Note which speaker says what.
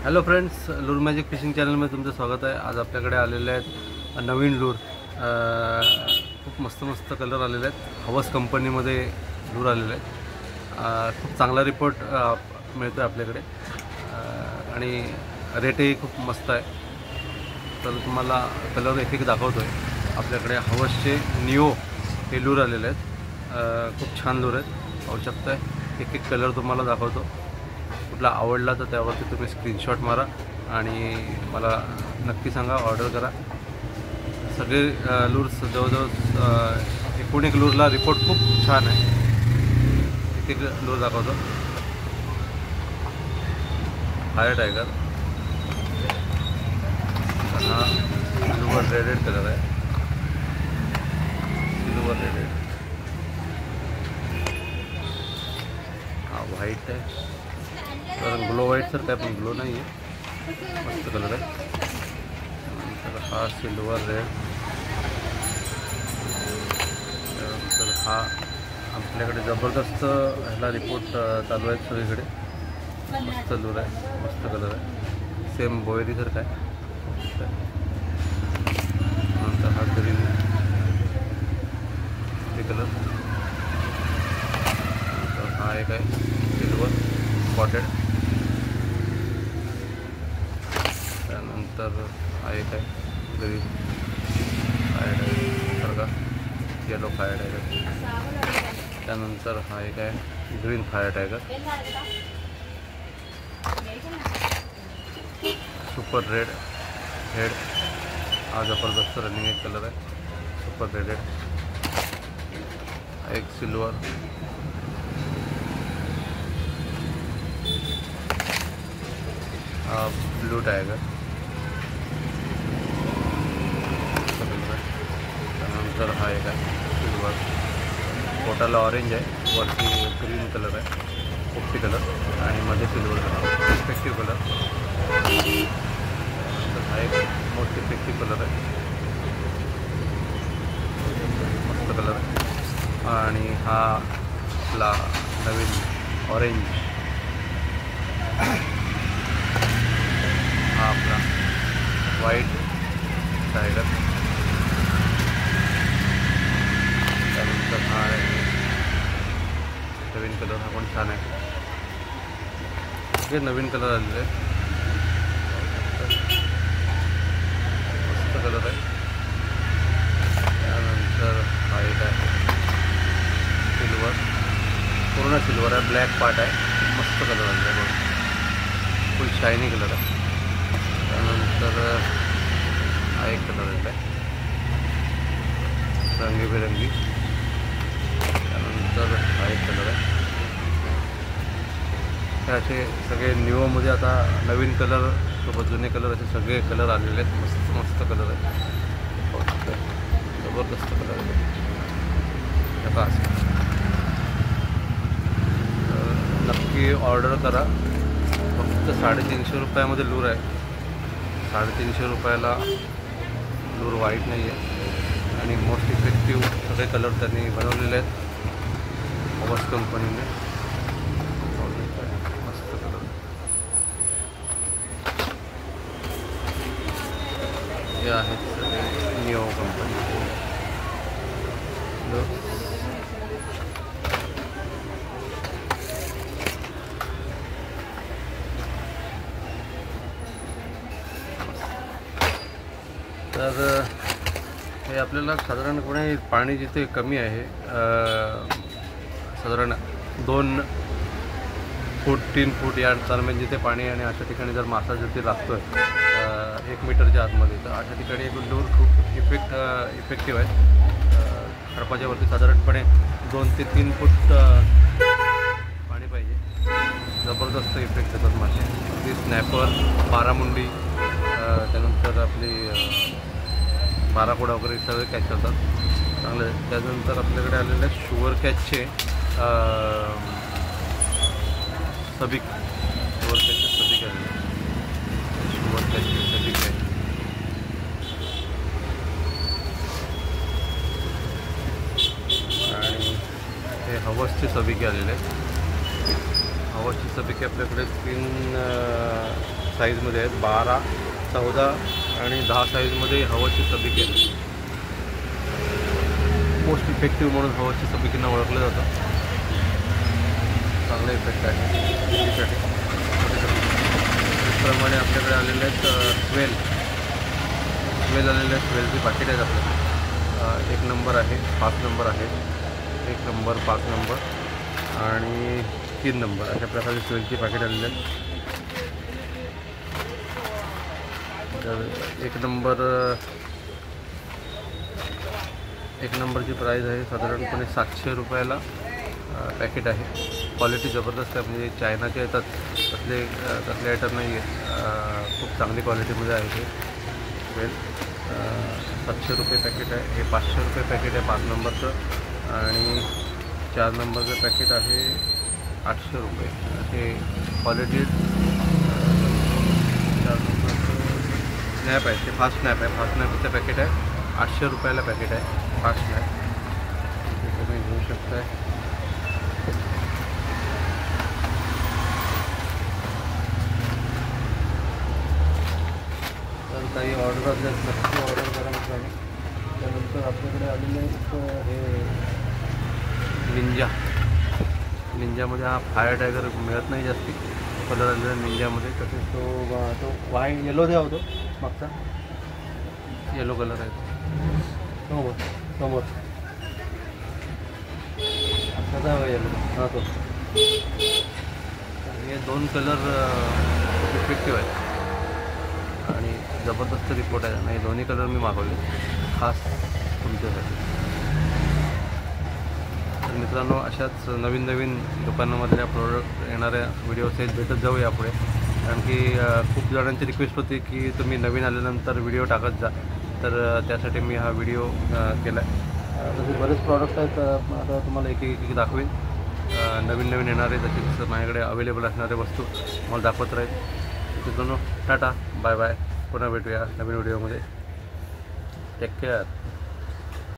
Speaker 1: Hello friends, लूर magic fishing चॅनलमध्ये तुमचं स्वागत आहे। आज आपल्याकडे आलेले आहेत नवीन लूर। खूप मस्त कलर आलेले आहेत। हवस कंपनीमध्ये लूर आलेले आहेत। खूप चांगला रिपोर्ट मिळतो आहे आपल्याकडे आणि रेटही खूप मस्त आहे। तर तुम्हाला कलर एक दाखवतो आहे। आपल्याकडे हवसचे निओ हे लूर आलेले आहेत। खूप छान लूर आहेत, पाहू शकताय। एक कलर तुम्हाला दाखवतो। कुठला आवडला तर त्यावरती तुम्ही स्क्रीनशॉट मारा आणि मला नक्की सांगा, ऑर्डर करा। सगळे लूर्स जवळजवळ 19 लूरला रिपोर्ट खूप छान आहे। एक लूर दाखवतो, फायर टायगर। हा सिल्वर रेडेड कलर आहे, सिल्वर रेडेड। हा व्हाईट आहे, कारण ग्लो व्हाईट सर काय पण ग्लो नाही आहे, मस्त कलर आहे। तर हा सिल्वर रेड, तर हा आपल्याकडे जबरदस्त ह्याला रिपोर्ट चालू आहे सगळीकडे। मस्त लूर आहे, मस्त कलर आहे, सेम बोयरी सर काय। नंतर हा ग्रीन कलर, नंतर हा एक आहे सिल्वर स्पॉटेड, त्यानंतर हा एक आहे ग्रीन फायर टायगर सारखा, येलो फायर टायगर। त्यानंतर हा एक आहे green fire tiger, super red head. हा जबरदस्त रनिंग एक कलर आहे, सुपर रेडेड। एक सिल्वर, ब्लू टायगर। त्यानंतर हा एक आहे सिल्वर, पोटाला ऑरेंज आहे, वरती ग्रीन कलर आहे, पोपटी कलर आणि मध्ये सिल्वर कलर, इफेक्टिव्ह कलर। तर हा एक मोस्ट इफेक्टिव्ह कलर आहे, मस्त कलर आहे। आणि हा आपला नवीन ऑरेंज, हा आपला व्हाईट टायगर। त्यानंतर हा नवीन कलर, हा पण छान आहे। हे नवीन कलर आलेले आहे, मस्त कलर आहे। त्यानंतर हा एक आहे सिल्वर, पूर्ण सिल्वर आहे, ब्लॅक पार्ट आहे, मस्त कलर आलेला आहे, फुल शायनी कलर आहे। त्यानंतर हा एक कलर आहे रंगीबेरंगी। त्यानंतर हा एक कलर आहे। हे असे सगळे निओमध्ये आता नवीन कलर सोबत जुने कलर असे सगळे कलर आलेले आहेत। मस्त कलर आहे, जबरदस्त कलर आहे। नक्की ऑर्डर करा। फक्त 350 रुपयामध्ये लूर आहे। 350 रुपयाला लूर वाईट नाही आहे आणि मोस्ट इफेक्टिव्ह सगळे कलर त्यांनी बनवलेले आहेत हवस कंपनीने। मस्त कलर, हे आहेत सगळे निओ कंपनी। तर हे आपल्याला साधारणपणे पाणी जिथे कमी आहे, साधारण 2 फूट 3 फूट या दरम्यान जिथे पाणी आणि अशा ठिकाणी जर मासा जिथे लागतो आहे 1 मीटरच्या आतमध्ये, तर अशा ठिकाणी एक लूर खूप इफेक्टिव्ह आहे। खडपाच्या वरती साधारणपणे 2 ते 3 फूट पाणी पाहिजे, जबरदस्त इफेक्ट देतात मासे। अगदी स्नॅपर, बारामुंडी, त्यानंतर आपली बाराकोडा वगैरे सगळे कॅच करतात चांगले। त्यानंतर आपल्याकडे आलेले आहेत शुगर कॅचचे सबिक, शुगर कॅचचे सबिक आलेले, शुगर कॅचचे सबिक आहे। आणि हे हवसचे सबिके आलेले आहेत। हवसची सबिके आपल्याकडे साईजमध्ये आहेत, 12, 14 आणि 10 साईजमध्ये हवाची सबिके आहेत. मोस्ट इफेक्टिव्ह म्हणून हवाची सबिकेनं ओळखलं जातं. चांगला इफेक्ट आहे शेतीसाठी. त्याचप्रमाणे आपल्याकडे आलेले आहेत स्वेल आलेले आहेत. स्वेलची पाकिट आहेत आपल्याकडे. 1 नंबर आहे, 5 नंबर आहे, 1 नंबर, 5 नंबर आणि 3 नंबर अशा प्रकारचे स्वेलची पाकिट आलेले आहेत. तर 1 नंबरची प्राईस आहे साधारणपणे 700 रुपयाला पॅकेट आहे. क्वालिटी जबरदस्त आहे, म्हणजे चायनाचे येतात तसले आयटम नाही आहेत. खूप चांगली क्वालिटीमध्ये आहे ते स्वेल. 700 रुपये पॅकेट आहे. हे 500 रुपये पॅकेट आहे 5 नंबरचं आणि 4 नंबरचं पॅकेट आहे 800 रुपये. हे क्वालिटी 4 नंबरचं स्नॅप आहे, ते फास्ट स्नॅप आहे. फास्ट स्नॅपचं पॅकेट आहे 800 रुपयाला पॅकेट आहे फास्ट स्नॅप. ते तुम्ही घेऊ शकताय. तर काही ऑर्डर असल्यास नक्की ऑर्डर करा मित्रांनो. त्यानंतर आपल्याकडे आलेले हे निंजामध्ये हा फायर टायगर मिळत नाही जास्ती. कलर आलेला निंजामध्ये. तसेच तो व्हाईट येलो द्या होतो मागचा येलो कलर आहे समोर कसा आहे येलो. हां तो. हे 2 कलर इफेक्टिव्ह आहेत आणि जबरदस्त रिपोर्ट आहे. आणि दोन्ही कलर मी मागवले खास तुमच्यासाठी. तर मित्रांनो, अशाच नवीन दुकानामधल्या प्रोडक्ट येणाऱ्या व्हिडिओ सहित भेटत जाऊ यापुढे. कारण की खूप जणांची रिक्वेस्ट होती की तुम्ही नवीन आल्यानंतर व्हिडिओ टाकत जा. तर त्यासाठी मी हा व्हिडिओ केला आहे. तसे बरेच प्रॉडक्ट आहेत. आता तुम्हाला एक दाखवेन. नवीन येणारे तसेच माझ्याकडे अवेलेबल असणारे वस्तू मला दाखवत राहील. मित्रांनो, टाटा बाय बाय. पुन्हा भेटूया नवीन व्हिडिओमध्ये. Take care.